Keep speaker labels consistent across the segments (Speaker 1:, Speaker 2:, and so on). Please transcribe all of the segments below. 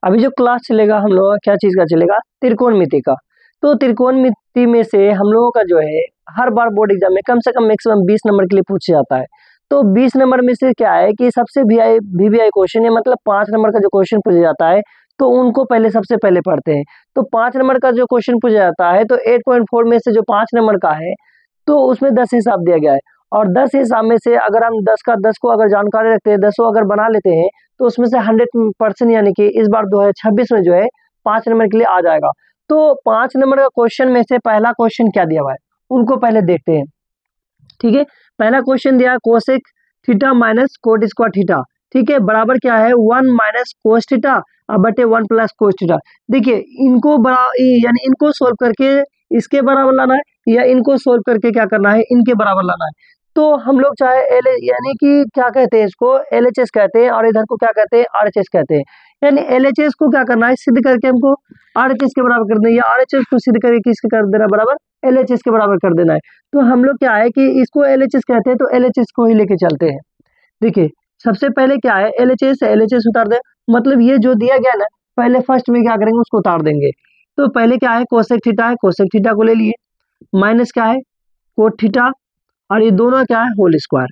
Speaker 1: अभी जो क्लास चलेगा हम लोग का क्या चीज़ का चलेगा, त्रिकोणमिति का। तो त्रिकोणमिति में से हम लोगों का जो है हर बार बोर्ड एग्जाम में कम से कम मैक्सिमम 20 नंबर के लिए पूछा जाता है। तो 20 नंबर में से क्या है कि सबसे वीवीआई क्वेश्चन है, मतलब 5 नंबर का जो क्वेश्चन पूछा जाता है तो उनको पहले सबसे पहले पढ़ते हैं। तो 5 नंबर का जो क्वेश्चन पूछा जाता है तो 8.4 में से जो 5 नंबर का है तो उसमें 10 हिसाब दिया गया है, और 10 हिसाब में से अगर हम 10 को अगर जानकारी रखते हैं, 10 अगर बना लेते हैं तो उसमें से 100% यानी कि इस बार 2026 में जो है 5 नंबर के लिए आ जाएगा। तो 5 नंबर का क्वेश्चन में से पहला क्वेश्चन क्या दिया हुआ है उनको पहले देखते हैं। ठीक है, पहला क्वेश्चन दिया cosec theta minus cot square theta. ठीक है, बराबर क्या है 1 माइनस कोस थीटा बटे 1 प्लस कोस थीटा। देखिए इनको यानी इनको सोल्व करके इसके बराबर लाना है या इनको सोल्व करके क्या करना है इनके बराबर लाना है। तो हम लोग चाहे एल यानी कि क्या कहते हैं इसको LHS कहते हैं, और इधर को क्या कहते हैं RHS कहते हैं। यानी LHS को क्या करना है सिद्ध करके हमको RHS के बराबर कर देना, या RHS को सिद्ध करके किसके कर देना बराबर LHS के बराबर कर देना है। तो हम लोग क्या है कि इसको LHS कहते हैं तो LHS को ही लेके चलते हैं। देखिए सबसे पहले क्या है LHS उतार दे, मतलब ये जो दिया गया ना पहले फर्स्ट में क्या करेंगे उसको उतार देंगे। तो पहले क्या है कोसेक थीटा है, कोसेक थीटा को ले लिए, माइनस क्या है कोट थीटा, और ये दोनों क्या है होल स्क्वायर।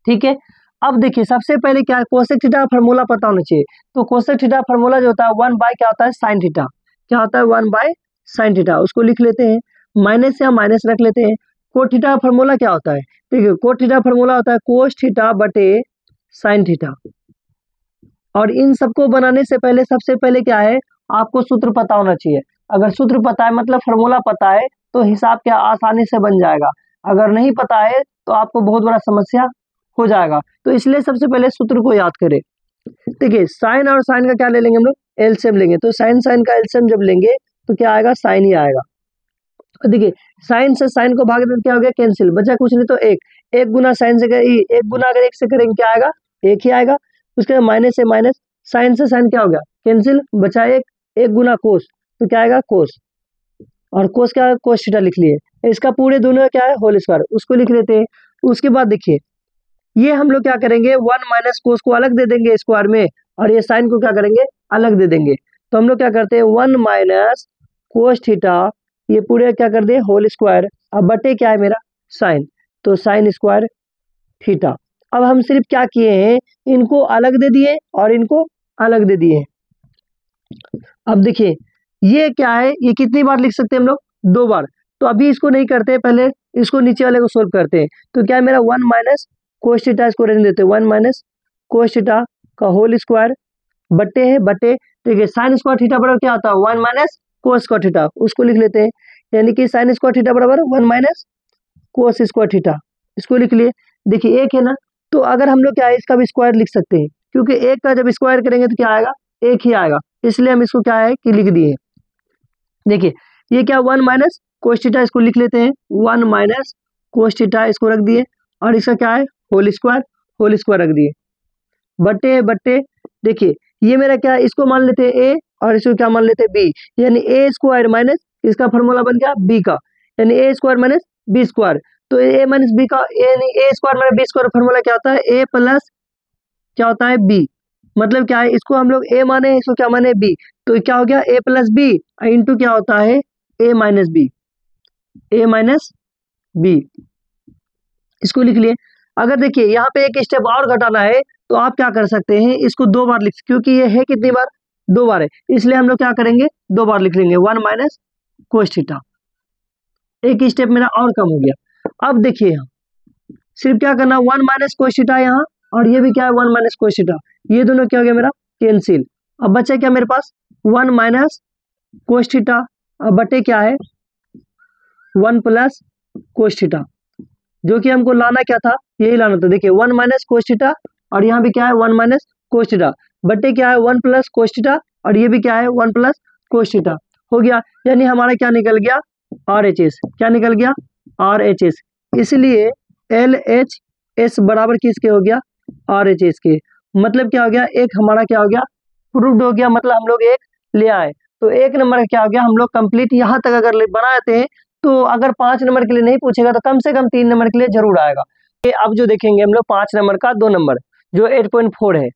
Speaker 1: ठीक है, अब देखिए सबसे पहले क्या है कोसेक थीटा का फार्मूला पता होना चाहिए। तो कोसेक थीटा फार्मूला जो होता है 1 बाय क्या होता है साइन थीटा, क्या होता है 1 बाय साइन थीटा, उसको लिख लेते हैं, माइनस या माइनस रख लेते हैं। कोट थीटा का फार्मूला क्या होता है, देखिए कोट थीटा फार्मूला होता है कोस थीटा बटे साइन थीटा। और इन सबको बनाने से पहले सबसे पहले क्या है आपको सूत्र पता होना चाहिए। अगर सूत्र पता है मतलब फार्मूला पता है तो हिसाब क्या आसानी से बन जाएगा, अगर नहीं पता है तो आपको बहुत बड़ा समस्या हो जाएगा। तो इसलिए सबसे पहले सूत्र को याद करें। देखिए साइन और साइन का क्या ले लेंगे हम लोग एलसीएम लेंगे, तो साइन का एलसीएम जब लेंगे तो क्या आएगा साइन ही आएगा। देखिए साइन से साइन को भाग दें क्या हो गया कैंसिल, बचा कुछ नहीं तो एक गुना साइन से एक गुना अगर एक से करेंगे क्या आएगा एक ही आएगा। उसके बाद माइनस से माइनस, साइन से साइन क्या हो गया कैंसिल, बचा एक गुना कोस, तो क्या आएगा कोस, और कोस क्या कोस थीटा लिख लिए। इसका पूरे दोनों क्या है होल स्क्वायर, उसको लिख लेते हैं। उसके बाद देखिए ये हम लोग क्या करेंगे 1 माइनस कोस को अलग दे देंगे स्क्वायर में, और ये साइन को क्या करेंगे अलग दे देंगे। तो हम लोग क्या करते हैं 1 माइनस कोस थीटा, ये पूरे क्या कर दे होल स्क्वायर, अब बटे क्या है मेरा साइन, तो साइन स्क्वायर थीटा। अब हम सिर्फ क्या किए हैं इनको अलग दे दिए और इनको अलग दे दिए। अब देखिए ये क्या है, ये कितनी बार लिख सकते हैं हम लोग 2 बार। तो अभी इसको नहीं करते, पहले इसको नीचे वाले को सोल्व करते हैं। तो क्या है मेरा 1 माइनस कोस थीटा, इसको रहने देते हैं 1 माइनस कोस थीटा का होल स्क्वायर बटे है बटे, देखिए साइन स्क्वायर थीटा बराबर क्या होता है 1 माइनस कोस स्क्वायर थीटा, उसको लिख लेते हैं। यानी कि साइन स्क्वायर थीटा बराबर 1 माइनस कोस स्क्वायर थीटा, इसको लिख लिए। देखिए एक है ना, तो अगर हम लोग क्या है इसका भी स्क्वायर लिख सकते हैं, क्योंकि एक का जब स्क्वायर करेंगे तो क्या आएगा एक ही आएगा, इसलिए हम इसको क्या है कि लिख दिए। देखिए ये क्या 1 माइनस कोस थीटा, इसको लिख लेते हैं 1 माइनस कोस थीटा, इसको रख दिए, और इसका क्या है होल स्क्वायर रख दिए बटे बटे। देखिए ये मेरा क्या है इसको मान लेते हैं ए, और इसको क्या मान लेते हैं बी, यानी ए स्क्वायर माइनस इसका फॉर्मूला बन गया बी का, यानी A square minus B square. तो ए माइनस बी का A square minus B square formula क्या होता है ए प्लस क्या होता है बी, मतलब क्या है इसको हम लोग ए माने इसको क्या माने बी, तो क्या हो गया ए प्लस बी इंटू क्या होता है ए माइनस बी, इसको लिख लिए। अगर देखिए यहाँ पे एक स्टेप और घटाना है तो आप क्या कर सकते हैं इसको 2 बार लिख, क्योंकि ये है कितनी बार 2 बार है, इसलिए हम लोग क्या करेंगे 2 बार लिख लेंगे 1 माइनस कोस थीटा, एक स्टेप मेरा और कम हो गया। अब देखिए यहाँ सिर्फ क्या करना 1 माइनस कोस थीटा यहाँ, और ये भी क्या है 1 माइनस कोस थीटा, ये दोनों क्या हो गया मेरा कैंसिल। अब बचा क्या मेरे पास 1 माइनस कोस थीटा, अब बटे क्या है 1 प्लस कोस थीटा, जो कि हमको लाना क्या था यही लाना था। देखिए 1 माइनस कोस थीटा, और यहाँ भी क्या है 1 माइनस कोस थीटा बटे क्या है 1 प्लस कोस थीटा, और ये भी क्या है 1 प्लस कोस थीटा हो गया। यानी हमारा क्या निकल गया RHS, क्या निकल गया RHS, इसलिए LHS बराबर किसके हो गया RHS के, मतलब क्या हो गया एक हमारा क्या हो गया प्रूव्ड हो गया, मतलब हम लोग एक ले आए। तो 1 नंबर क्या हो गया हम लोग कंप्लीट, यहाँ तक अगर बनाते हैं तो अगर 5 नंबर के लिए नहीं पूछेगा तो कम से कम 3 नंबर के लिए जरूर आएगा। अब जो देखेंगे हम लोग 5 नंबर का 2 नंबर जो 8.4 है,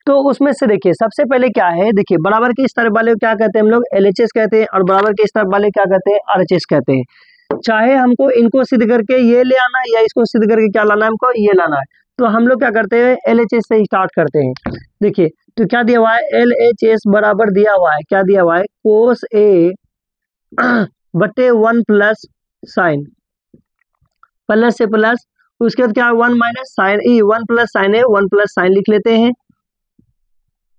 Speaker 1: तो उसमें से देखिए सबसे पहले क्या है, देखिए बराबर के इस तरफ वाले को क्या कहते हैं हम लोग LHS कहते हैं, और बराबर के इस तरफ वाले क्या कहते हैं RHS कहते हैं। चाहे हमको इनको सिद्ध करके ये ले आना है या इसको सिद्ध करके क्या लाना है, हमको ये लाना है, तो हम लोग क्या करते हैं LHS से स्टार्ट करते हैं। देखिए तो क्या दिया हुआ है, LHS बराबर दिया हुआ है, क्या दिया हुआ है, कोस ए बटे 1 प्लस साइन, प्लस से प्लस, उसके बाद क्या है 1 माइनस साइन ए, 1 प्लस साइन ए, 1 प्लस साइन लिख लेते हैं,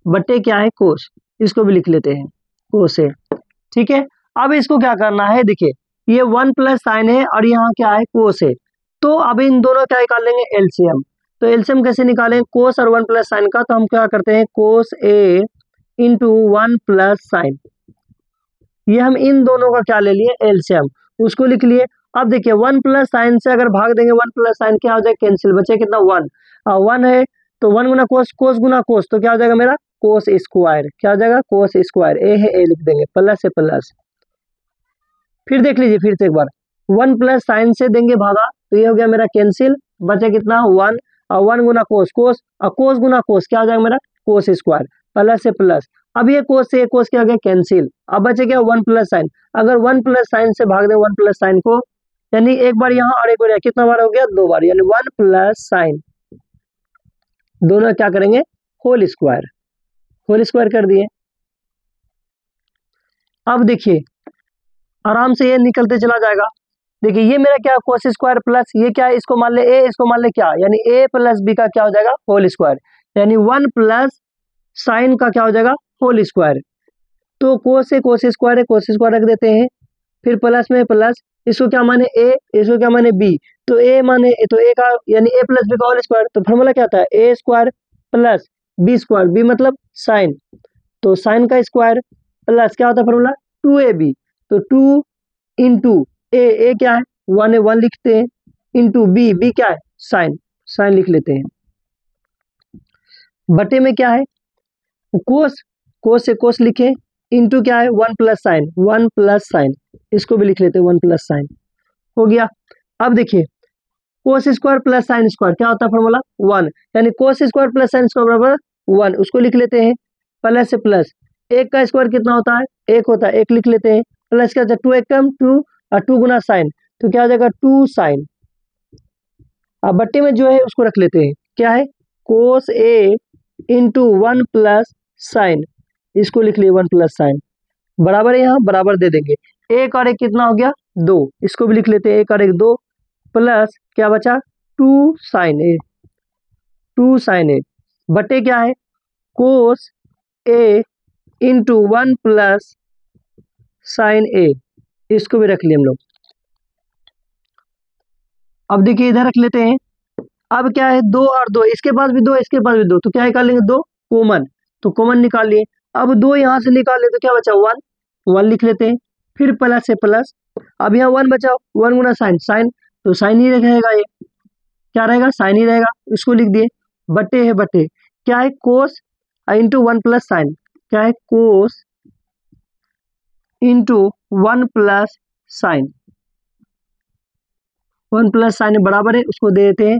Speaker 1: बटे क्या है कोस, इसको भी लिख लेते हैं कोस ए। ठीक है, अब इसको क्या करना है, देखिए ये 1 प्लस साइन है और यहाँ क्या है कोस है, तो अब इन दोनों क्या निकाल लेंगे एलसीएम। तो एलसीएम कैसे निकालें, कोस और 1 प्लस साइन का, तो हम क्या करते हैं कोस ए इंटू 1 प्लस साइन, ये हम इन दोनों का क्या ले लिए एलसीएम, उसको लिख लिए। अब देखिए 1 प्लस साइन से अगर भाग देंगे 1 प्लस साइन क्या हो जाएगा कैंसिल, बचे कितना 1, 1 है तो 1 गुना कोस, कोस गुना कोस, तो क्या हो जाएगा मेरा कोस स्क्वायर, क्या हो जाएगा कोस स्क्वायर, ए है ए लिख देंगे, प्लस से प्लस। फिर देख लीजिए फिर से एक बार, 1 प्लस साइन से देंगे भागा तो ये हो गया मेरा कैंसिल, बचे कितना 1, और 1 गुना कोस, कोस और कोस गुना कोस क्या हो जाएगा मेरा कोस स्क्वायर, प्लस से प्लस। अब ये कोस से ये कोस क्या हो गया कैंसिल, अब बचे क्या 1 प्लस साइन, अगर 1 प्लस साइन से भाग दें 1 प्लस साइन को, यानी एक बार यहाँ और एक बार यहाँ, कितना बार हो गया 2 बार, यानी 1 प्लस साइन, दोनों क्या करेंगे होल स्क्वायर, होल स्क्वायर कर दिए। अब देखिए आराम से ये निकलते चला जाएगा, देखिए ये मेरा क्या कोस स्क्वायर प्लस ये क्या है, इसको मान ले ए, इसको मान ले क्या, यानी ए प्लस बी का क्या हो जाएगा होल स्क्वायर, यानी 1 प्लस साइन का क्या हो जाएगा होल स्क्वायर। तो कोस से कोस स्क्वायर है, कोस स्क्वायर रख देते हैं, फिर प्लस में प्लस, इसको क्या माने ए, इसको क्या माने बी, तो ए माने तो ए का यानी ए प्लस बी का होल स्क्वायर, तो फॉर्मूला क्या आता है A square plus B square, B मतलब साइन, तो साइन का स्क्वायर प्लस क्या होता है फॉर्मूला 2ab, तो 2 इंटू ए क्या है 1 है 1 लिखते हैं, इंटू बी, बी क्या है साइन, साइन लिख लेते हैं, बटे में क्या है कोस, कोस से कोस लिखे, इंटू क्या है 1 प्लस साइन, 1 प्लस साइन, इसको भी लिख लेते हैं 1 प्लस साइन, हो गया। अब देखिए cos square plus sine square क्या होता है फॉर्मूला 1, यानी cos square plus sine square बराबर 1, उसको लिख लेते हैं, प्लस से प्लस, एक का स्क्वायर कितना होता है एक होता है, एक लिख लेते हैं, प्लस क्या होता है 2 एक कम 2 और 2 गुना साइन, तो क्या हो जाएगा 2 साइन। अब बट्टे में जो है उसको रख लेते हैं, क्या है कोस ए इंटू 1 प्लस साइन, इसको लिख लिए 1 प्लस साइन, बराबर है यहाँ बराबर दे देंगे, एक और एक कितना हो गया 2, इसको भी लिख लेते हैं, एक और एक 2, प्लस क्या बचा 2 साइन ए, 2 साइन ए, बटे क्या है कोस ए इंटू 1 प्लस साइन ए, इसको भी रख लिए हम लोग। अब देखिए इधर रख लेते हैं, अब क्या है 2 और 2, इसके पास भी 2 इसके पास भी 2, तो क्या निकाल लेंगे 2 कॉमन, तो कॉमन निकाल लिए, अब 2 यहाँ से निकाल ले तो क्या बचा 1, 1 लिख लेते हैं, फिर प्लस से प्लस, अब यहाँ 1 बचा 1 गुना साइन, साइन तो साइन ही रहेगा, ये क्या रहेगा साइन ही रहेगा, इसको लिख दिए, बटे है बटे क्या है कोस इंटू 1 प्लस साइन, क्या है cos into 1 plus sine, 1 plus sine बराबर है उसको दे देते हैं।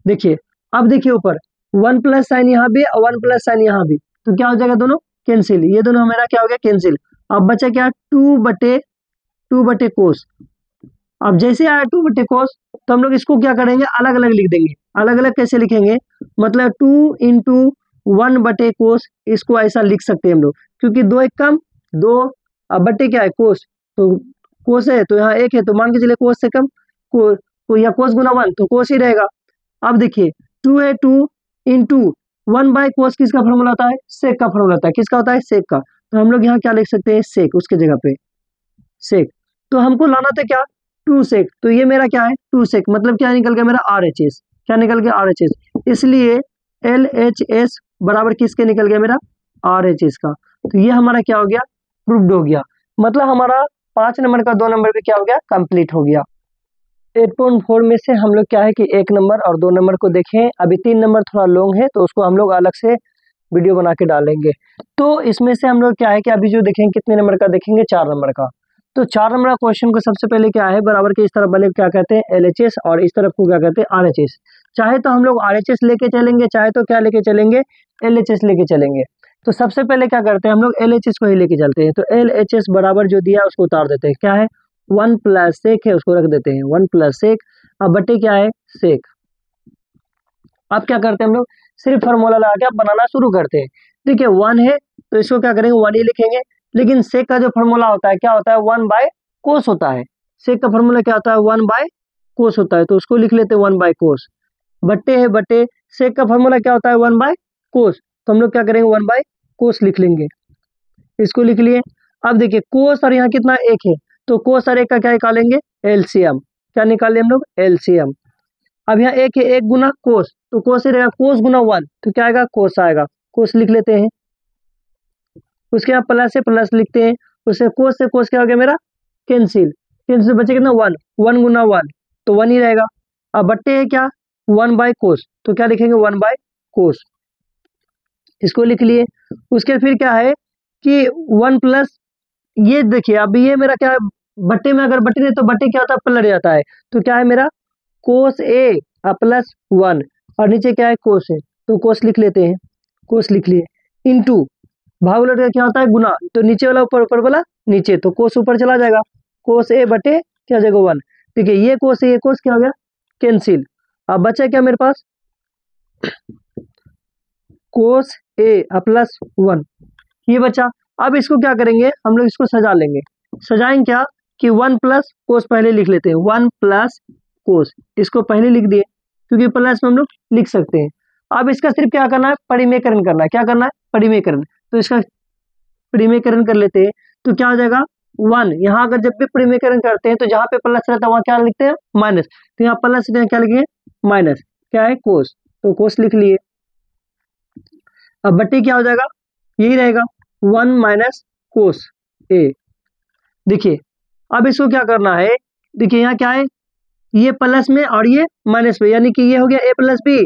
Speaker 1: देखिए अब देखिए ऊपर 1 प्लस साइन यहाँ भी और 1 प्लस साइन यहाँ भी, तो क्या हो जाएगा दोनों कैंसिल, ये दोनों हमारा क्या हो गया कैंसिल। अब बचा क्या 2 बटे कोस, अब जैसे आया 2 बटे कोस तो हम लोग इसको क्या करेंगे अलग अलग लिख देंगे, अलग अलग कैसे लिखेंगे, मतलब 2 इंटू 1 बटे कोस, इसको ऐसा लिख सकते हैं हम लोग, क्योंकि 2 एक कम 2, अब बटे क्या है कोस, तो कोस है तो यहाँ 1 है तो मान के चलिए कोस से कम को या कोस गुना 1 तो कोस ही रहेगा। अब देखिए 2 है 2 इंटू 1 बाय कोस किसका फॉर्मूला होता है सेक का फॉर्मूला होता है, किसका होता है सेक का, तो हम लोग यहाँ क्या लिख सकते हैं सेक, उसके जगह पे सेक, तो हमको लाना था क्या 2 सेक, तो ये मेरा क्या है 2 सेक, मतलब क्या निकल गया मेरा RHS, क्या निकल गया RHS, इसलिए LHS बराबर किसके निकल गया मेरा RHS का, तो ये हमारा क्या हो गया प्रूव्ड हो गया, मतलब हमारा 5 नंबर का 2 नंबर पे क्या हो गया कंप्लीट हो गया। 8.4 में से हम लोग क्या है कि 1 नंबर और 2 नंबर को देखें, अभी 3 नंबर थोड़ा लॉन्ग है तो उसको हम लोग अलग से वीडियो बना के डालेंगे। तो इसमें से हम लोग क्या है कि अभी जो देखेंगे कितने नंबर का देखेंगे 4 नंबर का, तो 4 नंबर का क्वेश्चन को सबसे पहले क्या है बराबर के इस तरफ वाले क्या कहते हैं LHS और इस तरफ को क्या कहते हैं RHS, चाहे तो हम लोग RHS लेके चलेंगे, चाहे तो क्या लेके चलेंगे LHS लेके चलेंगे। तो सबसे पहले क्या करते हैं हम लोग, LHS को ही लेके चलते हैं। तो LHS बराबर जो दिया उसको उतार देते हैं। क्या है, 1 प्लस सेक है, उसको रख देते हैं 1 प्लस सेक। अब बटे क्या है, सेक। अब क्या करते हैं हम लोग, सिर्फ फार्मूला लगा के अब बनाना शुरू करते हैं। देखिए 1 है तो इसको क्या करेंगे, 1 ही लिखेंगे। लेकिन सेक का जो फार्मूला होता है क्या होता है, 1 बाय कोस होता है। सेक का फार्मूला क्या होता है, 1 बाय कोस होता है। तो उसको लिख लेते हैं 1 बाय कोस। बट्टे है बट्टे, सेक का फार्मूला क्या होता है, 1 बाय कोस। तो हम लोग क्या करेंगे, 1 बाय कोस लिख लेंगे। इसको लिख लिए। अब देखिए कोस और यहाँ कितना, 1 है। तो कोस और 1 का क्या निकालेंगे, एलसीएम। क्या निकाले हम लोग, एलसीएम। अब यहाँ 1 है, 1 गुना कोस, तो कोस ही रहेगा, कोस गुना 1 तो क्या आएगा, कोस आएगा। कोस लिख लेते हैं। उसके बाद प्लस से प्लस लिखते हैं। उससे कोस क्या हो गया मेरा, कैंसिल। कैंसिल बचे कितना, 1, 1 गुना 1 तो 1 ही रहेगा। अब बट्टे है क्या, 1 बाय कोस, तो क्या लिखेंगे, 1 बाय कोस। इसको लिख लिए। उसके फिर क्या है कि 1 प्लस, ये देखिए अब ये मेरा क्या है, बट्टे में अगर बट्टे नहीं तो बट्टे क्या होता है, पलट जाता है। तो क्या है मेरा, कोस ए प्लस 1 और नीचे क्या है, कोस है। तो कोस लिख लेते हैं। कोस लिख लिए। इनटू भाग उलट का क्या होता है, गुना। तो नीचे वाला ऊपर, ऊपर वाला नीचे, तो कोस ऊपर चला जाएगा। कोस ए बटे क्या जगह 1। ठीक है, ये कोस क्या हो गया, कैंसिल। अब बचा क्या मेरे पास, कोस ए प्लस 1 ये बचा। अब इसको क्या करेंगे हम लोग, इसको सजा लेंगे। सजाएंगे क्या कि 1 प्लस कोस पहले लिख लेते हैं, 1 प्लस कोस इसको पहले लिख दिए, क्योंकि प्लस में हम लोग लिख सकते हैं। अब इसका सिर्फ क्या करना है, परिमेयकरण करना है। क्या करना है, परिमेयकरण। तो इसका परिमेयकरण कर लेते हैं। तो क्या हो जाएगा, 1 यहाँ अगर जब भी परिमेयकरण करते हैं तो जहाँ पे प्लस रहता है वहाँ क्या लिखते हैं, माइनस। तो यहाँ प्लस क्या लिखेंगे, माइनस। क्या है, कोस, तो कोस लिख लिए। अब बट्टी क्या हो जाएगा, यही रहेगा 1 माइनस कोस ए। देखिए अब इसको क्या करना है, देखिए यहाँ क्या है, ये प्लस में और ये माइनस में, यानी कि ये हो गया a plus B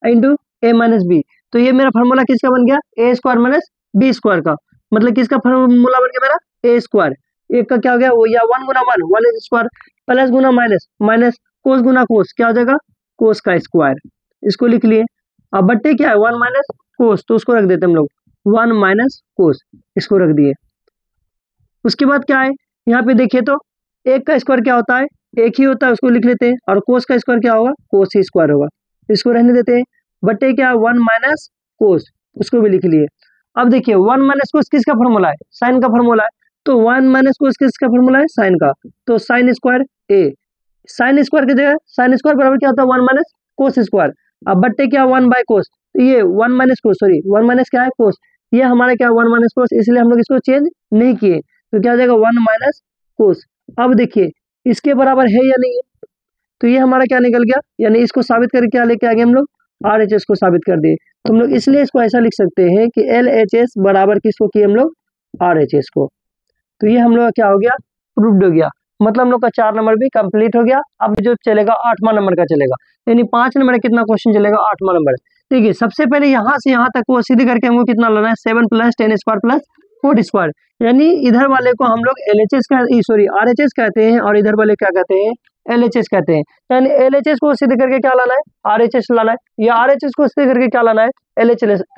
Speaker 1: into A minus B. तो ये मेरा फार्मूला किसका बन गया, A square minus B square का। मतलब किसका फार्मूला बन गया मेरा, ए स्क्वायर। एक का क्या हो गया, वो या 1 गुना 1 स्क्वायर, प्लस गुना माइनस माइनस, कोस गुना कोस क्या हो जाएगा, कोस का स्क्वायर। इसको लिख लिए। अब बट्टे क्या है, 1 माइनस कोस, तो उसको रख देते हम लोग 1 माइनस कोस, इसको रख दिए। उसके बाद क्या है, यहाँ पे देखिए तो 1 का स्क्वायर क्या होता है, 1 ही होता है, उसको लिख लेते हैं। और कोस का स्क्वायर क्या होगा, कोस ही स्क्वायर होगा, इसको रहने देते हैं। बटे क्या, 1 माइनस कोस, उसको भी लिख लिए। अब देखिए 1 माइनस कोस किसका फॉर्मूला है, साइन का फॉर्मूला है। तो 1 माइनस कोस किसका फॉर्मूला है, साइन का। तो साइन स्क्वायर ए, साइन स्क्वायर की जगह साइन स्क्वायर बराबर क्या होता है, 1 माइनस कोस स्क्वायर। अब बट्टे क्या, 1 बाय कोस, ये 1 माइनस कोस, सॉरी 1 माइनस क्या है, कोस। ये हमारा क्या 1 माइनस कोस, इसलिए हम लोग इसको चेंज नहीं किए। तो क्या हो जाएगा, 1 माइनस कोस। अब देखिए इसके बराबर है या नहीं है, तो ये हमारा क्या निकल गया, यानी इसको साबित करके क्या लेके आ गए हम लोग, RHS को साबित कर दिए। तो हम लोग इसलिए इसको ऐसा लिख सकते हैं कि LHS बराबर किसको किए हम लोग, RHS को। तो ये हम लोग का क्या हो गया, प्रूव्ड हो गया। मतलब हम लोग का 4 नंबर भी कंप्लीट हो गया। अब जो चलेगा 8वां नंबर का चलेगा, यानी 5 नंबर का कितना क्वेश्चन चलेगा, 8वां नंबर। देखिए सबसे पहले यहाँ से यहाँ तक वो सीधे करके हमको कितना लाना है, 7 प्लस 10 स्क्वायर प्लस 4 स्क्वायर। यानी इधर वाले को हम लोग LHS का सॉरी RHS कहते हैं, और इधर वाले क्या कहते हैं, LHS कहते हैं। यानी LHS को सिद्ध करके क्या लाना है, RHS लाना है, या RHS को सिद्ध करके क्या लाना है,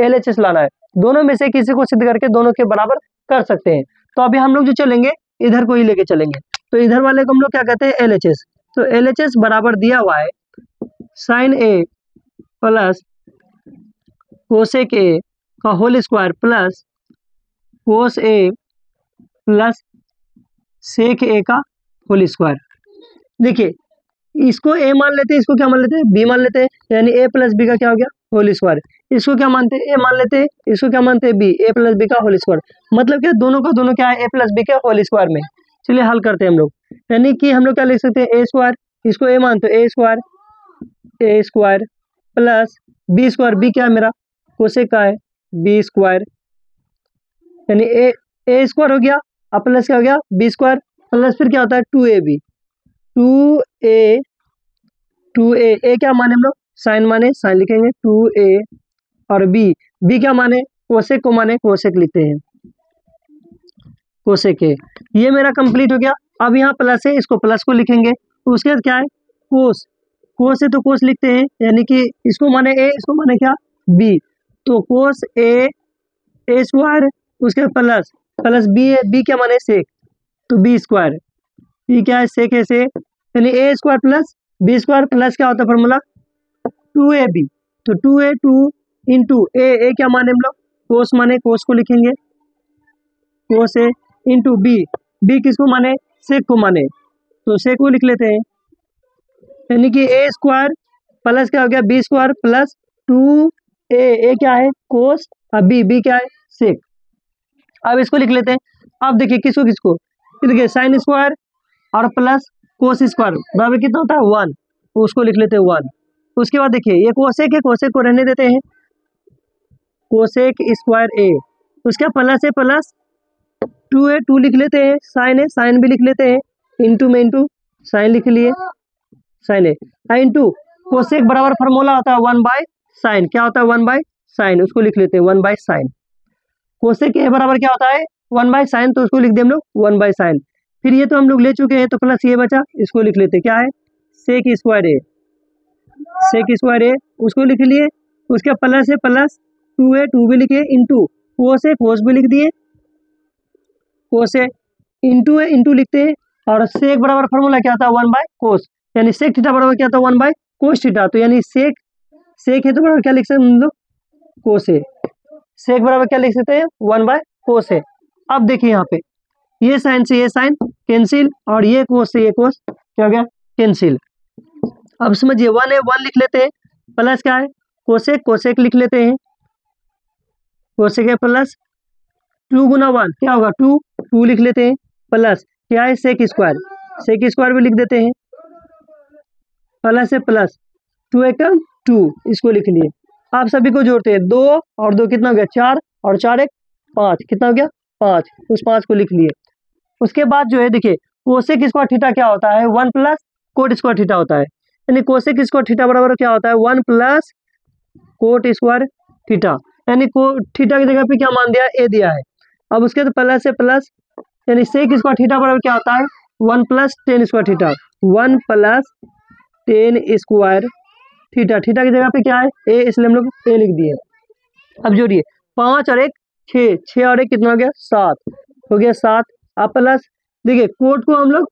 Speaker 1: LHS लाना है। दोनों में से किसी को सिद्ध करके दोनों के बराबर कर सकते हैं। तो अभी हम लोग जो चलेंगे इधर को ही लेके चलेंगे। तो इधर वाले को हम लोग क्या कहते हैं, LHS। तो LHS बराबर दिया हुआ है sine A plus cosec A का whole square plus cos A plus sec A का होल स्क्वायर। देखिए इसको a मान लेते हैं, इसको क्या मान लेते हैं, b मान लेते हैं। यानी a प्लस बी का क्या हो गया, होल स्क्वायर। इसको क्या मानते हैं, a मान लेते हैं, इसको क्या मानते हैं, b, a प्लस बी का होल स्क्वायर। मतलब क्या, दोनों का दोनों क्या है, a प्लस बी के होल स्क्वायर में। चलिए हल करते हैं हम लोग। यानी कि हम लोग क्या लिख सकते हैं, a स्क्वायर, इसको a मानते हैं, a square plus b square, b क्या है मेरा, कोसेक का है, b स्क्वायर। यानी a स्क्वायर हो गया, अब प्लस क्या हो गया, b स्क्वायर प्लस फिर क्या होता है 2ab, 2a a क्या माने हम लोग, साइन माने, साइन लिखेंगे 2a। और b क्या माने, कोसेक को माने, कोसेक लिखते हैं, कोसेक है। ये मेरा कंप्लीट हो गया। अब यहाँ प्लस है, इसको प्लस को लिखेंगे। उसके बाद क्या है, कोस, कोस है तो कोस लिखते हैं, यानी कि इसको माने a, इसको माने क्या, b। तो कोस ए स्क्वायर उसके प्लस प्लस बी है, बी क्या माने सेक, तो बी स्क्वायर, बी क्या है सेक है सेक, यानी A square plus B square plus क्या होता है फॉर्मूला 2ab, तो 2a2 इंटू ए क्या माने हम लोग कोस माने, कोस को लिखेंगे कोस ए इंटू बी किसको माने सेक को माने, तो सेक को लिख लेते हैं, यानी कि ए स्क्वायर प्लस क्या हो गया बी स्क्वायर प्लस 2a क्या है कोस और बी क्या है सेक। अब इसको लिख लेते हैं। अब देखिए किसको किसको देखिए साइन स्क्वायर और प्लस कोस स्क्वायर बराबर कितना होता है 1, उसको लिख लेते हैं 1। उसके बाद देखिए ये कोसेक है, कोसेक को रहने देते हैं, कोसेक स्क्वायर ए, उसका प्लस है प्लस 2a 2 लिख लेते हैं, साइन है साइन भी लिख लेते हैं, इंटू में इंटू साइन लिख लिए साइन है इंटू कोसेक बराबर फार्मूला होता है 1 बाय साइन, क्या होता है 1 बाय साइन, उसको लिख लेते हैं 1 बाय साइन। कोसेक ए बराबर क्या होता है 1 बाय साइन, तो उसको लिख दें हम लोग 1 बाय साइन। फिर ये तो हम लोग ले चुके हैं, तो प्लस ये बचा, इसको लिख लेते क्या है सेक स्क्वायर ए, सेक स्क्वायर ए उसको लिख लिए, उसके प्लस है प्लस 2a 2 भी लिखे इंटू कोस है कोस भी लिख दिए, कोस है इंटू है इंटू लिखते हैं, और सेक बराबर फार्मूला क्या था 1 बाय कोस, यानी सेक थीटा बराबर क्या था 1 बाय कोस थीटा, तो यानी सेक है तो बराबर क्या लिख सकते हैं हम लोग कोस है, सेक बराबर क्या लिख सकते हैं 1 बाय कोस है। अब देखिए यहाँ पे ये साइन से ये साइन कैंसिल, और ये कोस से ये कोस क्या हो गया कैंसिल। अब समझिए 1 है 1 लिख लेते हैं, प्लस क्या है कोसेक कोसेक लिख लेते हैं, कोसेक है प्लस 2 गुना 1 क्या होगा 2 2 लिख लेते हैं, प्लस क्या है सेक स्क्वायर भी लिख देते हैं, प्लस है प्लस 2 एक 2 इसको लिख लिए। आप सभी को जोड़ते हैं 2 और 2 कितना हो गया 4 और 4 एक 5 कितना हो गया 5, उस 5 को लिख लिए। उसके बाद जो है देखिए कोसेक स्क्वायर थीटा क्या होता है 1 प्लस कोट स्क्वायर थीटा होता है, यानी कोसेक स्क्वायर थीटा बराबर क्या होता है 1 प्लस कोट स्क्वायर थीटा, यानी थीटा की जगह पे क्या मान दिया ए दिया है। अब उसके तो प्लस से प्लस, यानी सेक स्क्वायर थीटा बराबर क्या होता है 1 plus ten square theta, 1 plus ten square theta, theta की जगह पे क्या है ए, इसलिए हम लोग ए लिख दिए। अब जोड़िए 5 और 1 6, 6 और 1 कितना हो गया 7 हो गया 7। अब प्लस देखिए कोट को हम लोग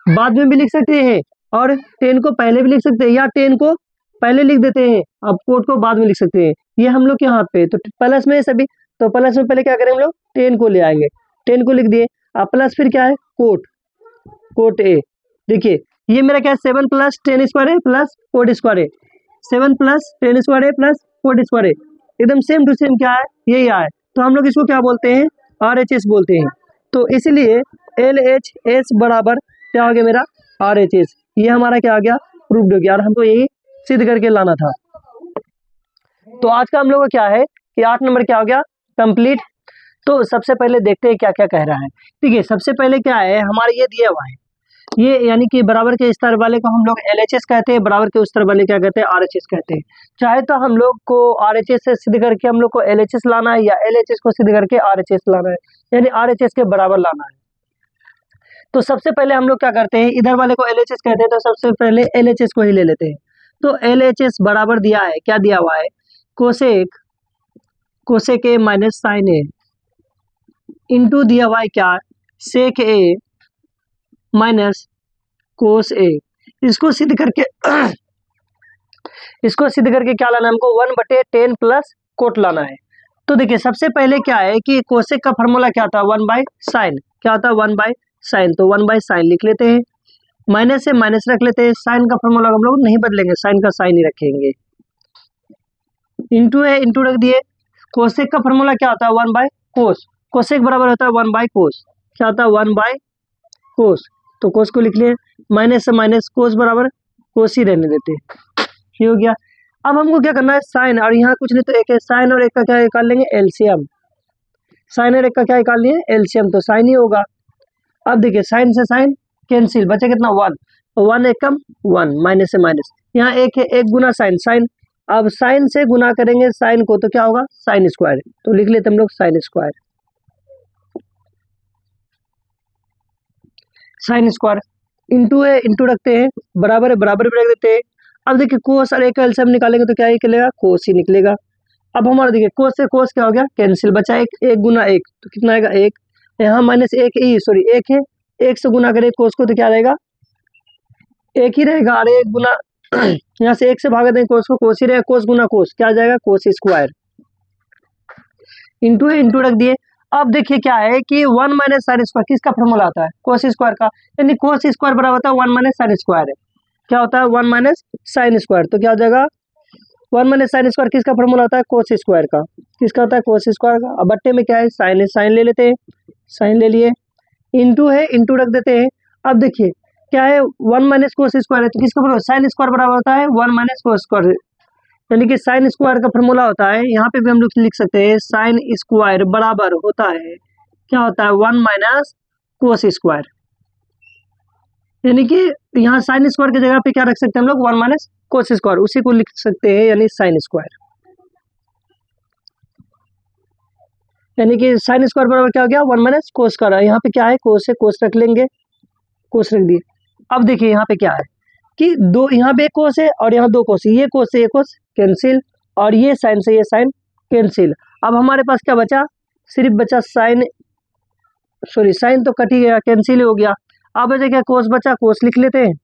Speaker 1: बाद में भी लिख सकते हैं और 10 को पहले भी लिख सकते हैं, या 10 को पहले लिख देते हैं अब कोट को बाद में लिख सकते हैं, ये हम लोग के हाथ पे। तो प्लस में सभी, तो प्लस में पहले क्या करें हम लोग 10 को ले आएंगे, 10 को लिख दिए, अब प्लस फिर क्या है कोट ए। देखिए ये मेरा क्या है 7 प्लस 10 स्क्वायर है प्लस कोट स्क्वायर है, 7 प्लस 10 स्क्वायर है प्लस कोट स्क्वायर है, एकदम सेम टू सेम क्या है यही आए, तो हम लोग इसको क्या बोलते हैं RHS बोलते हैं। तो इसलिए LHS बराबर क्या हो गया मेरा RHS, ये हमारा क्या आ गया प्रूव्ड हो गया, और हमको यही सिद्ध करके लाना था। तो आज का हम लोग का क्या है कि 8 नंबर क्या हो गया कंप्लीट। तो सबसे पहले देखते हैं क्या क्या कह रहा है। ठीक है, सबसे पहले क्या है हमारा ये दिया हुआ है, ये यानी कि बराबर के स्तर वाले को हम लोग LHS कहते हैं, बराबर के स्तर वाले क्या कहते हैं RHS कहते हैं। चाहे तो हम लोग को RHS से सिद्ध करके हम लोग को LHS लाना है, या LHS को सिद्ध करके RHS लाना है, यानी RHS के बराबर लाना है। तो सबसे पहले हम लोग क्या करते हैं, इधर वाले को LHS कहते हैं, तो सबसे पहले LHS को ही ले लेते हैं। तो LHS बराबर दिया है, क्या दिया हुआ है cosec A minus sine A into दिया हुआ है क्या सेक ए माइनस कोस ए। इसको सिद्ध करके क्या लाना है हमको 1/10 प्लस कोट लाना है। तो देखिए सबसे पहले क्या है कि कोसेक का फार्मूला क्या था 1 बाय साइन, क्या होता है 1 बाय साइन, तो 1 बाय साइन लिख लेते हैं, माइनस से माइनस रख लेते हैं, साइन का फार्मूला हम लोग नहीं बदलेंगे, साइन का साइन ही रखेंगे, इंटू है इंटू रख दिए। कोसेक का फार्मूला क्या होता है 1 बाय कोस, कोसेक बराबर होता है 1 बाय कोस, क्या होता है 1 बाय कोस, तो कोस को लिख लिए, माइनस से माइनस कोस बराबर कोस ही रहने देते हैं, ये हो गया। अब हमको क्या करना है साइन, और यहाँ कुछ नहीं तो एक है साइन और एक का क्या निकाल लेंगे एलसीएम, साइन और एक का क्या निकाल लिए एलसीएम, तो साइन ही होगा। अब देखिए साइन से साइन कैंसिल, बचा कितना 1, 1 एक कम 1, माइनस से माइनस, यहाँ एक है 1 गुना साइन, अब साइन से गुना करेंगे साइन को तो क्या होगा साइन स्क्वायर, तो लिख लेते हम लोग साइन स्क्वायर इंटू है इंटू रखते हैं, बराबर है बराबर भी रख देते हैं। अब देखिए कोस और एक एलसीएम निकालेंगे तो क्या ही निकलेगा कोस ही निकलेगा। अब हमारा देखिए कोस से कोस क्या हो गया, कैंसिल, बचा एक, एक गुना एक तो कितना आएगा एक, यहाँ माइनस एक सॉरी एक है, एक से गुना करें कोस को तो क्या रहेगा एक ही रहेगा, और एक गुना यहाँ से एक से भागा देंगे कोस को, कोस ही रहेगा, कोस गुना कोस क्या आ जाएगा कोस स्क्वायर, इंटू है इंटू रख दिए। अब देखिए क्या है कि 1 माइनस साइन स्क्वायर किसका फॉर्मूला आता है कोस स्क्वायर का, यानी कोस स्क्वायर बराबर होता है 1 माइनस साइन स्क्वायर है, क्या होता है 1 माइनस साइन स्क्वायर, तो क्या हो जाएगा 1 माइनस साइन स्क्वायर किसका फॉर्मूला होता है कोस स्क्वायर का, किसका होता है कोस स्क्वायर का। अब बट्टे में क्या है साइन है, साइन ले लेते हैं, साइन ले लिए, इंटू है इंटू रख देते हैं। अब देखिए क्या है 1 माइनस कोस स्क्वायर है तो किसका बराबर साइन स्क्वायर बराबर होता है 1 माइनस कोस स्क्वायर, यानी कि साइन स्क्वायर का फॉर्मूला होता है, यहाँ पे भी हम लोग लिख सकते हैं साइन स्क्वायर बराबर होता है क्या होता है 1 माइनस कोस स्क्वायर, यानी कि यहाँ साइन स्क्वायर की जगह पे क्या रख सकते हैं हम लोग 1 माइनस कोस स्क्वायर, उसी को लिख सकते हैं यानी साइन स्क्वायर, यानी कि साइन स्क्वायर बराबर क्या हो गया 1 माइनस कोस स्क्वायर, यहाँ पे क्या है कोस से कोस रख लेंगे, कोस रख दिए। अब देखिए यहाँ पे क्या है कि दो यहाँ पे एक कोस है और यहाँ दो कोस, ये कोस से ये कोस कैंसिल, और ये साइन से ये साइन कैंसिल। अब हमारे पास क्या बचा, सिर्फ बचा साइन, सॉरी साइन तो कट ही गया कैंसिल हो गया, अब बचा क्या कोस बचा, कोस लिख लेते हैं,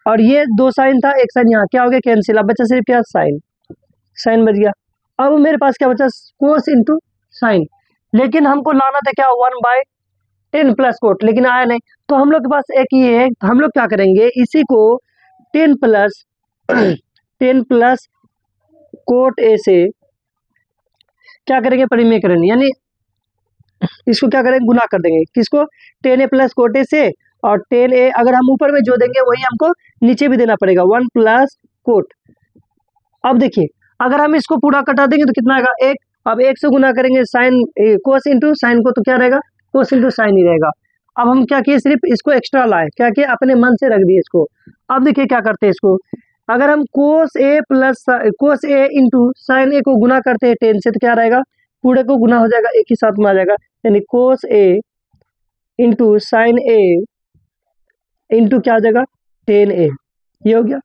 Speaker 1: और ये दो साइन था एक साइन यहाँ क्या हो गया कैंसिल, अब बचा सिर्फ क्या साइन, साइन बच गया। अब मेरे पास क्या बचा कोस इंटू साइन, लेकिन हमको लाना था क्या 1/10 प्लस कोट, लेकिन आया नहीं, तो हम लोग के पास एक ही है, हम लोग क्या करेंगे इसी को 10 प्लस 10 प्लस कोट ए से क्या करेंगे परिमेय करेंगे, यानी इसको क्या करेंगे गुना कर देंगे, किसको 10a प्लस कोट ए से, और 10a अगर हम ऊपर में जो देंगे वही हमको नीचे भी देना पड़ेगा 1 प्लस कोट। अब देखिए अगर हम इसको पूरा कटा देंगे तो कितना आएगा एक, अब एक से गुना करेंगे साइन कोस इंटू साइन को तो क्या रहेगा कोस इंटू साइन ही रहेगा। अब हम क्या किए सिर्फ इसको एक्स्ट्रा लाए, क्या किए अपने मन से रख दिए इसको। अब देखिए क्या करते हैं इसको, अगर हम कोस A plus cos A into sine ए को गुना करते हैं 10 से तो क्या रहेगा पूरे को गुना हो जाएगा एक ही साथ में आ जाएगा, यानी कोस A into sine A into क्या हो जाएगा 10a, ये हो गया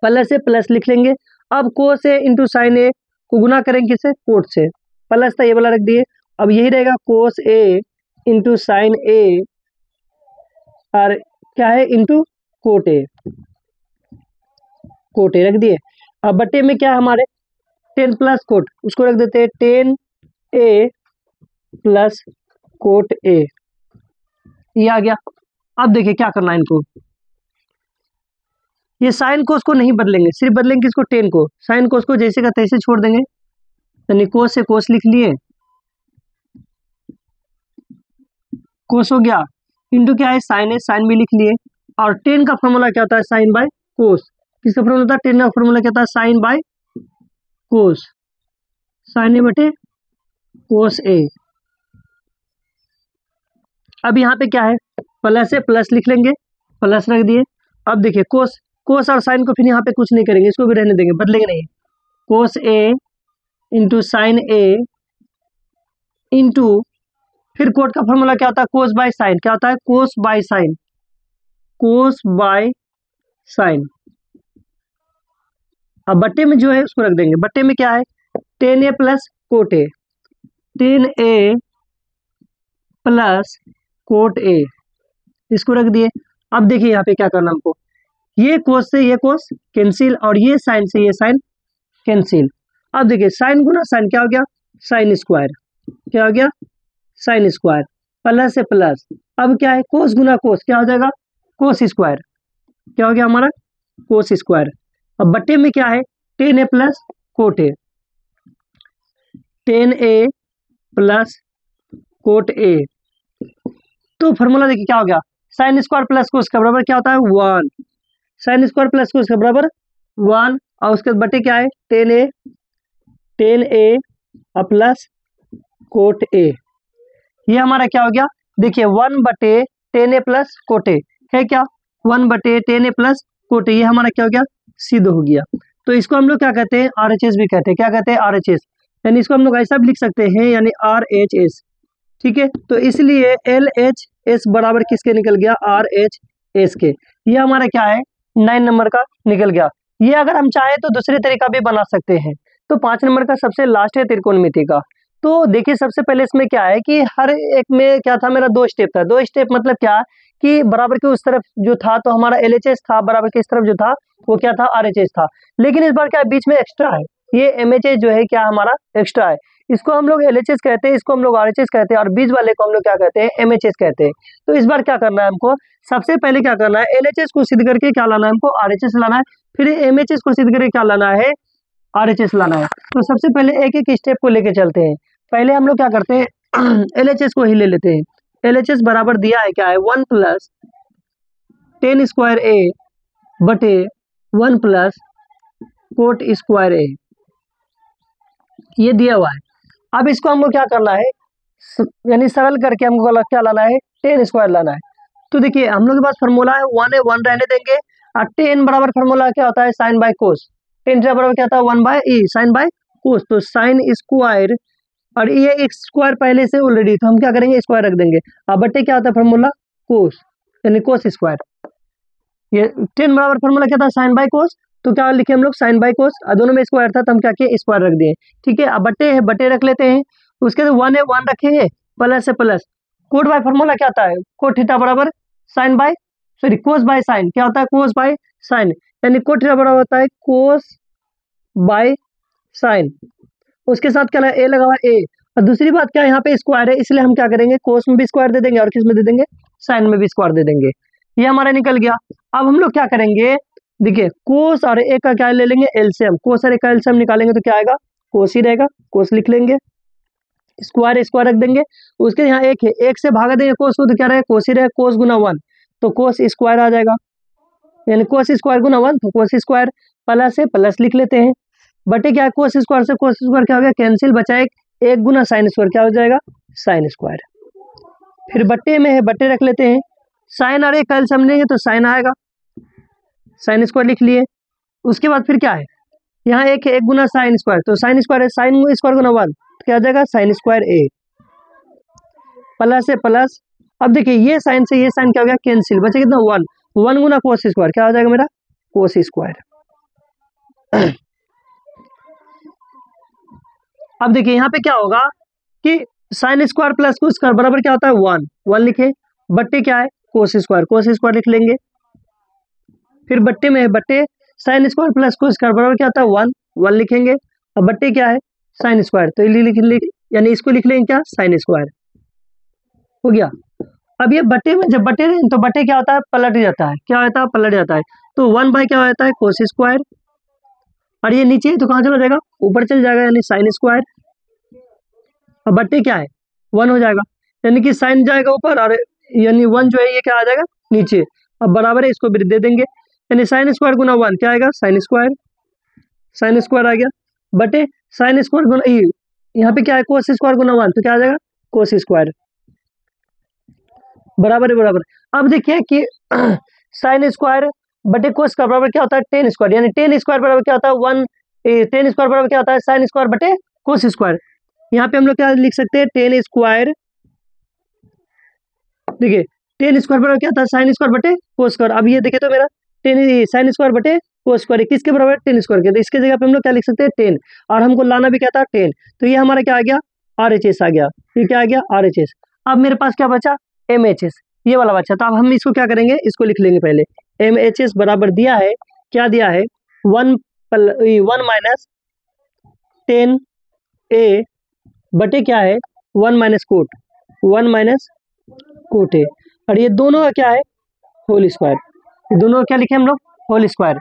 Speaker 1: प्लस से प्लस लिख लेंगे। अब कोस ए इंटू साइन ए को गुना करेंगे किससे कोट से, प्लस था ये वाला रख दिए, अब यही रहेगा कोस ए इंटू साइन ए और क्या है into cot A, cot A रख दिए। अब बट्टे में क्या है हमारे 10 प्लस कोट, उसको रख देते हैं 10a प्लस कोट ए, ये आ गया। अब देखिए क्या करना है इनको, ये साइन कोस को नहीं बदलेंगे, सिर्फ बदलेंगे किसको 10 को, साइन कोस को जैसे का तैसे छोड़ देंगे, यानी कोस से कोस लिख लिए, कोस हो गया, इंटू क्या है साइन है साइन भी लिख लिए, और 10 का फॉर्मूला क्या होता है साइन बाय कोस, किसका फॉर्मूला होता है 10 का फॉर्मूला क्या होता है साइन बाय कोस, साइन ए बटे कोस ए। अब यहाँ पे क्या है प्लस है प्लस लिख लेंगे, प्लस रख दिए। अब देखिए कोस कोस और साइन को फिर यहाँ पे कुछ नहीं करेंगे, इसको भी रहने देंगे बदलेंगे नहीं, cos A into sine A into फिर कोट का फॉर्मूला क्या होता है कोस बाय साइन, क्या होता है cos by sine, cos by sine. अब बट्टे में जो है उसको रख देंगे, बट्टे में क्या है 10a plus cot A, 10a plus cot A, इसको रख दिए। अब देखिए यहाँ पे क्या करना हमको, ये कोस से ये कोस कैंसिल और ये साइन से ये साइन कैंसिल। अब देखिए साइन गुना साइन क्या हो गया साइन स्क्वायर, क्या हो गया साइन स्क्वायर, प्लस से प्लस। अब क्या है कोस गुना कोस क्या हो जाएगा कोस स्क्वायर, क्या हो गया हमारा कोस स्क्वायर। अब बट्टे में क्या है 10a plus cot A, 10a plus cot A, तो फॉर्मूला देखिए क्या हो गया साइन स्क्वायर प्लस कोस का बराबर क्या होता है 1, साइन स्क्वायर प्लस कोस का बराबर 1, और उसके बाद बटे क्या है 10a और प्लस कोट ए, ये हमारा क्या हो गया देखिए 1/10a प्लस कोट ए है क्या 1/10a प्लस कोट ए, ये हमारा क्या हो गया सिद्ध हो गया। तो इसको हम लोग क्या कहते हैं RHS भी कहते हैं, क्या कहते हैं RHS, यानी इसको हम लोग ऐसा भी लिख सकते हैं यानी RHS, ठीक है। तो इसलिए LHS बराबर किसके निकल गया RHS के, ये हमारा क्या है 9 नंबर का निकल गया। ये अगर हम चाहे तो दूसरे तरीका भी बना सकते हैं। तो 5 नंबर का सबसे लास्ट है त्रिकोणमिति का। तो देखिए सबसे पहले इसमें क्या है कि हर एक में क्या था, मेरा 2 स्टेप था। 2 स्टेप मतलब क्या कि बराबर के उस तरफ जो था तो हमारा LHS था, बराबर के इस तरफ जो था वो क्या था, RHS था। लेकिन इस बार क्या है, बीच में एक्स्ट्रा है, ये MHS जो है क्या हमारा एक्स्ट्रा है। इसको हम लोग LHS कहते हैं, इसको हम लोग RHS कहते हैं और बीच वाले को हम लोग क्या कहते हैं, MHS कहते हैं। तो इस बार क्या करना है हमको, सबसे पहले क्या करना है, LHS को सिद्ध करके क्या लाना है हमको, RHS लाना है। फिर MHS को सिद्ध करके क्या लाना है, RHS लाना है। तो सबसे पहले एक एक स्टेप को लेके चलते हैं। पहले हम लोग क्या करते हैं LHS को ही ले लेते हैं। LHS बराबर दिया है क्या है, 1 प्लस 10 स्क्वायर A बटे 1 प्लस कोट स्क्वायर A, ये दिया हुआ है। अब इसको हमको क्या करना है, यानी सरल करके हमको क्या लाना है, 10 स्क्वायर लाना है। तो देखिए हम लोग के पास फॉर्मूला है 1 है, 1 रहने देंगे और 10 बराबर फॉर्मूला क्या होता है, साइन बाय कोस। 10 बराबर क्या होता है, 1 by E, sine by cos. तो साइन स्क्वायर, और ये एक स्क्वायर पहले से ऑलरेडी, तो हम क्या करेंगे, स्क्वायर रख देंगे। अब बटे क्या होता है फॉर्मूला, कोस, यानी कोस स्क्वायर। ये 10 बराबर फॉर्मूला क्या था, साइन बाय कोस। तो क्या लिखे हम लोग, साइन बाय कोस, और दोनों में स्क्वायर था तो हम क्या किए, स्क्वायर रख दिए। ठीक है, अब बटे है, बटे रख लेते हैं। उसके बाद 1 है, 1 रखेंगे, प्लस से प्लस। कोट बाय फॉर्मूला क्या होता है, कोट थीटा बराबर sine by, sorry cos by sine, क्या होता है, कोस बाय साइन, यानी कोट थीटा बराबर होता है कोस बाय साइन। उसके साथ क्या ए लगा हुआ है, ए। और दूसरी बात क्या है, यहाँ पे स्क्वायर है, इसलिए हम क्या करेंगे, कोस में भी स्क्वायर दे देंगे और किस में दे देंगे, साइन में भी स्क्वायर दे देंगे। ये हमारा निकल गया। अब हम लोग क्या करेंगे, देखिए कोस और ए का क्या ले लेंगे, एलसीएम। कोस और ए का एलसीएम निकालेंगे तो क्या आएगा, कोस ही रहेगा, कोस लिख लेंगे, स्क्वायर स्क्वायर रख देंगे। उसके यहाँ एक है, एक से भागा देंगे कोस को तो क्या रहेगा, कोस ही रहेगा, कोस गुना 1 तो कोस स्क्वायर आ जाएगा, यानी कोस स्क्वायर गुना 1 तो कोस स्क्वायर, प्लस से प्लस लिख लेते हैं। बटे क्या है, कोस स्क्वायर से कोस स्क्वायर क्या हो गया, कैंसिल, बचा एक गुना साइन स्क्वायर, क्या हो जाएगा, साइन स्क्वायर। फिर बट्टे में है, बट्टे रख लेते हैं, साइन और एक कल समझेंगे तो साइन आएगा, साइन स्क्वायर लिख लिए। उसके बाद फिर क्या है, यहाँ एक है, एक गुना साइन स्क्वायर, तो साइन स्क्वायर है, साइन स्क्वायर गुना 1 तो क्या आ जाएगा, साइन स्क्वायर ए, प्लस से प्लस। अब देखिए ये साइन से ये साइन क्या हो गया, कैंसिल, बचे कितना 1, 1 गुना कोस स्क्वायर, क्या हो जाएगा मेरा, कोस स्क्वायर। अब देखिए यहाँ पे क्या होगा कि sine square plus cos square बराबर क्या होता है, 1, 1 लिखे, बट्टे क्या है, कोस स्क्वायर लिख लेंगे। फिर बट्टे में है, बट्टे sine square plus cos square बराबर क्या होता है, 1, 1 लिखेंगे। अब बट्टे क्या है, साइन स्क्वायर, तो यानी इसको लिख लेंगे क्या, साइन स्क्वायर हो गया। अब ये बट्टे में जब बट्टे तो बट्टे क्या होता है, पलट जाता है, क्या होता है, पलट जाता है। तो 1 बाय क्या होता है, कोस स्क्वायर, और ये नीचे तो कहाँ चला जाएगा, ऊपर चल जाएगा, यानी साइन स्क्वायर। अब बट्टे क्या है, 1 हो जाएगा, यानी कि साइन जाएगा ऊपर और यानी 1 जो है ये क्या आ जाएगा नीचे। अब बराबर है, इसको भी दे देंगे, यानी साइन स्क्वायर गुना 1 क्या आएगा, साइन स्क्वायर आ गया, बटे साइन स्क्वायर गुना यहाँ पे क्या है, कोस स्क्वायर गुना 1 तो क्या आ जाएगा, कोस स्क्वायर, बराबर है बराबर। अब देखिए कि साइन स्क्वायर बटे कोस का बराबर क्या होता है, 10 स्क्वायर, यानी 10 स्क्वायर बराबर क्या होता है, 10 स्क्वायर बराबर क्या होता है, साइन स्क्वायर बटे कोस स्क्वायर। यहाँ पे हम लोग क्या लिख सकते हैं, 10 स्क्वायर, देखिए 10 स्क्वायर बराबर क्या होता है, साइन स्क्वायर बटे कोस स्क्वायर। अब ये देखिए तो मेरा 10 साइन स्क्वायर बटे कोस स्क्वायर किसके बराबर, 10 स्क्वायर के, तो इसके जगह पे हम लोग क्या लिख सकते हैं, 10, और हमको लाना भी क्या था, 10, तो ये हमारा क्या आ गया, RHS आ गया, ये क्या आ गया, RHS। अब मेरे पास क्या बचा, MHS, ये वाला बचा। तो अब हम इसको क्या करेंगे, इसको लिख लेंगे पहले। MHS बराबर दिया है, क्या दिया है, 1 माइनस 10A बटे क्या है, 1 माइनस कोट है, और ये दोनों का क्या है, होल स्क्वायर, ये दोनों का क्या लिखे हम लोग, होल स्क्वायर।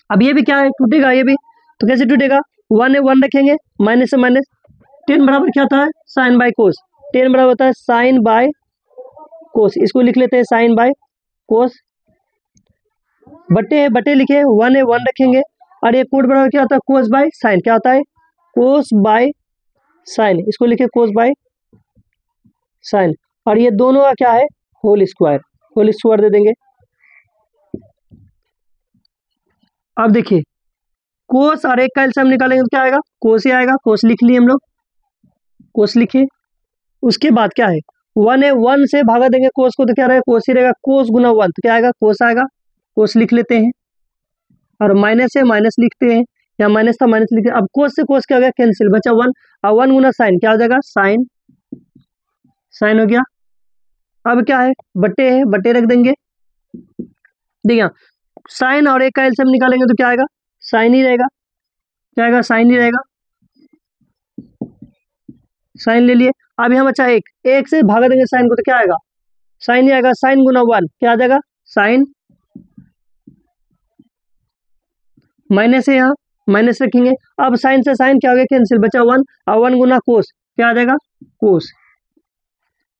Speaker 1: अब ये भी क्या है, टूटेगा ये भी, तो कैसे टूटेगा, 1 है, 1 रखेंगे, माइनस से माइनस, 10 बराबर क्या होता है, साइन बाय कोस, 10 बराबर होता है साइन बाय कोस, इसको लिख लेते हैं साइन बाय कोस, बटे है, बटे लिखे, 1 है, 1 रखेंगे, और ये कोट बराबर क्या होता है, कोस बाय साइन, क्या होता है, कोस बाय साइन, इसको लिखे कोस बाय साइन, और ये दोनों का क्या है, होल स्क्वायर दे देंगे। अब देखिए कोस और एक का एलसीएम निकालेंगे तो क्या आएगा, कोस ही आएगा, कोस लिख लिए हम लोग, कोस लिखे। उसके बाद क्या है, 1 है, 1 से भागा देंगे कोस को तो क्या रहेगा, कोस ही रहेगा, कोस गुना 1 तो क्या आएगा, कोस आएगा, कोस लिख लेते हैं। और माइनस है माइनस लिखते हैं, या माइनस था माइनस लिखते हैं। अब कोस से कोस क्या हो गया, कैंसिल, बचा 1, और 1 गुना साइन क्या हो जाएगा, साइन, साइन हो गया। अब क्या है, बट्टे है, बट्टे रख देंगे। देखिए साइन और एक का एलसीएम निकालेंगे तो क्या आएगा, साइन ही रहेगा, क्या आएगा, साइन ही रहेगा, साइन ले लिए। अब यहाँ बचा एक से भागा देंगे साइन को तो क्या आएगा, साइन ही आएगा, साइन गुना 1 क्या आ जाएगा, साइन, माइनस है यहाँ माइनस रखेंगे। अब साइन से साइन क्या हो गया, कैंसिल, बचा 1, और 1 गुना कोस क्या आ जाएगा, कोस।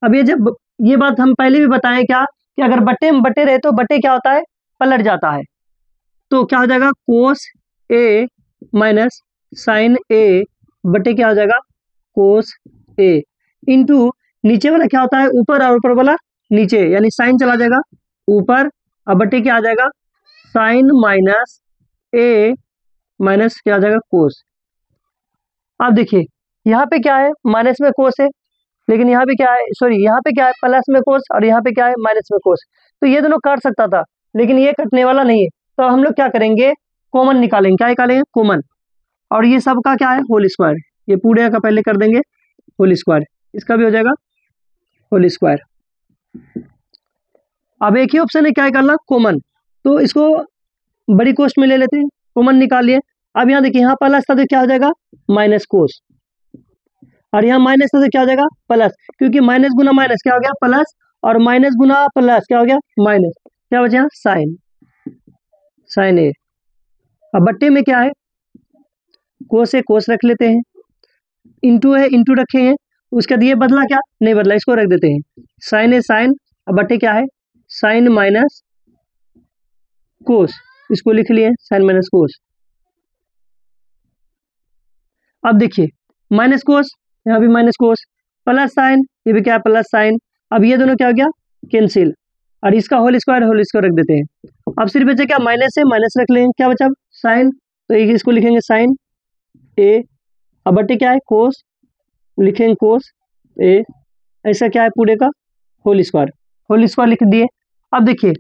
Speaker 1: अब ये बात हम पहले भी बताएं क्या, कि अगर बट्टे में बट्टे रहे तो बट्टे क्या होता है, पलट जाता है। तो क्या हो जाएगा, कोस ए माइनस साइन ए बट्टे क्या हो जाएगा, कोस ए, इंटू नीचे वाला क्या होता है, ऊपर, और ऊपर वाला नीचे, यानी साइन चला जाएगा ऊपर, और बट्टे क्या आ जाएगा, साइन माइनस ए माइनस क्या आ जाएगा, कोस। अब देखिए यहाँ पे क्या है, माइनस में कोस है, लेकिन यहाँ पे क्या है, सॉरी यहाँ पे क्या है, प्लस में कोस, और यहाँ पे क्या है, माइनस में कोस। तो ये दोनों काट सकता था, लेकिन ये कटने वाला नहीं है। तो हम लोग क्या करेंगे, कॉमन निकालेंगे, क्या निकालेंगे, कॉमन, और ये सब का क्या है, होल स्क्वायर, ये पूरे का पहले कर देंगे होल स्क्वायर, इसका भी हो जाएगा होल स्क्वायर। अब एक ही ऑप्शन है, क्या करना, कॉमन, तो इसको बड़ी कोष्ट में ले लेते हैं, कॉमन निकालिए। अब यहाँ देखिए, यहाँ प्लस था तो क्या हो जाएगा, माइनस कोस, और यहाँ माइनस था तो क्या हो जाएगा, प्लस, क्योंकि माइनस गुना माइनस क्या हो गया, प्लस, और माइनस गुना प्लस क्या हो गया, माइनस, क्या बचा, साइन, साइन ए। अब बट्टे में क्या है, कोस है, कोस रख लेते हैं, इंटू है, इंटू रखेंगे, उसके बाद ये बदला क्या, नहीं बदला, इसको रख देते हैं, साइन है साइन, अब बट्टे क्या है, साइन माइनस कोस, इसको लिख लिए साइन माइनस कोस। अब देखिए माइनस कोस, यहाँ भी माइनस कोस, प्लस साइन, ये भी क्या है, प्लस साइन। अब ये दोनों क्या हो गया, कैंसिल, और इसका होल स्क्वायर रख देते हैं। अब सिर्फ बचे क्या, माइनस है माइनस रख लेंगे, क्या बचा, साइन, तो इसको लिखेंगे साइन ए, अब बट्टे क्या है, कोस, लिखेंगे कोस ए, ऐसा क्या है, पूरे का होल स्क्वायर लिख दिए। अब देखिए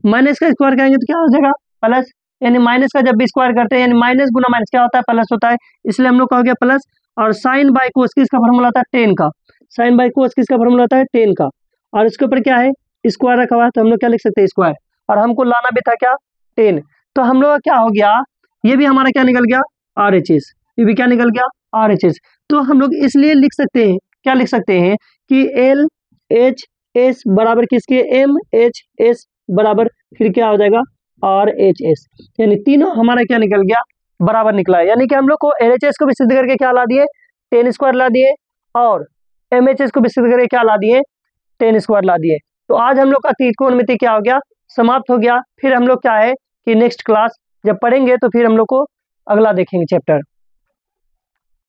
Speaker 1: माइनस का स्क्वायर करेंगे तो क्या हो जाएगा, प्लस, यानी माइनस का जब भी स्क्वायर करते हैं, यानी माइनस गुना माइनस क्या होता है, प्लस होता है, इसलिए हम लोग का हो गया प्लस। और साइन बाई कोस किसका फॉर्मूला होता है, 10 का, साइन बाई कोस किसका फॉर्मूला होता है, 10 का, और इसके ऊपर क्या है, स्क्वायर रखा हुआ है, तो हम लोग क्या लिख सकते हैं, स्क्वायर, और हमको लाना भी था क्या, 10। तो हम लोग का क्या हो गया, ये भी हमारा क्या निकल गया, RHS, ये भी क्या निकल गया, RHS। तो हम लोग इसलिए लिख सकते हैं, क्या लिख सकते हैं, कि LHS बराबर किसके, MHS बराबर फिर क्या हो जाएगा, RHS, यानी तीनों हमारा क्या निकल गया, बराबर निकला है। यानी कि हम लोग को LHS को भी सिद्ध करके क्या ला दिए, 10 स्क्वायर ला दिए, और MHS को भी सिद्ध करके क्या ला दिए, 10 स्क्वायर ला दिए। तो आज हम लोग का त्रिकोणमिति क्या हो गया, समाप्त हो गया। फिर हम लोग क्या है कि नेक्स्ट क्लास जब पढ़ेंगे तो फिर हम लोग को अगला देखेंगे चैप्टर।